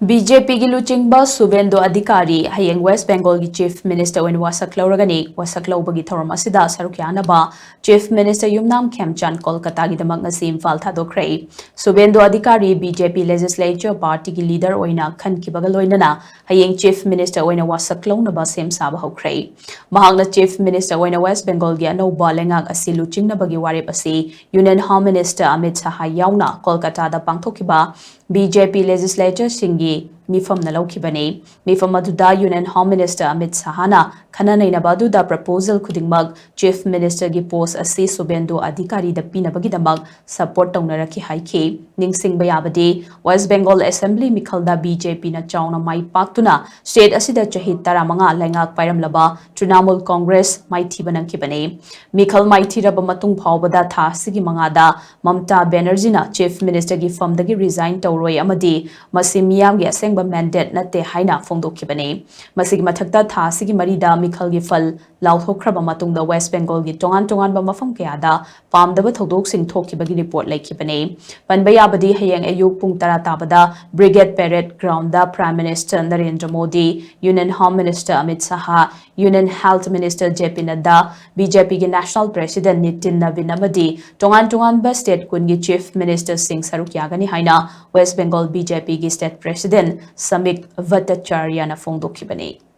BJP gi luchingba Suvendu Adhikari hayeng West Bengal gi Chief Minister when wasaklauragani wasaklaubagi thoram asida sarukyanaba Chief Minister Yumnam Khemchan Kolkata gi damag ngasi Imphal thadokhrei Suvendu Adhikari BJP Legislature Party gi leader Oina khankibaga loinana hayeng Chief Minister Oina wasaklaunaba sem saba hokhrei mahangna Chief Minister Oina West Bengal gi anoba lengak asi luchingnabagi warep asi Union Home Minister Amit Shah yauna Kolkata da pangthokiba BJP Legislature Singi Mifam Nalokibane, Mifam Aduda Union Home Minister Amit Sahana, Kanana Nabaduda proposal Kudingmag, Chief Minister gi post Asi Suvendu Adhikari the Pinabagidamag, support Tonaraki Haike, Ningsing Bayabade, West Bengal Assembly Mikalda BJP na Chauna Mai Paktuna, State Asida Chahit Taramanga Langak Pairam Laba, Trinamool Congress, Mighty Banankibane, Mikal Mighty Rabamatung Paubada Tha Sigi Mangada, Mamta Banerjee Chief Minister gi from the resign Tauroi Amadi, Masimiyam gi mandate nate haina fongdokibane masig mathakta tha sigi marida mikhal gi fal lauthokraba matungda West Bengal gi tongan ba mafam kayada pamdaba thodok sing thokibagi report laikibane panbayabadi hayang ayuk pung tara tabada brigade parade ground da Prime Minister Narendra Modi Union Home Minister Amit Shah Union Health Minister JP Nadda BJP gi National President Nitin Navin amadi tongan ba state kun gi Chief Minister Singh Sarukyagani haina West Bengal BJP gi State President Samik Bhattacharya na fongdokibane.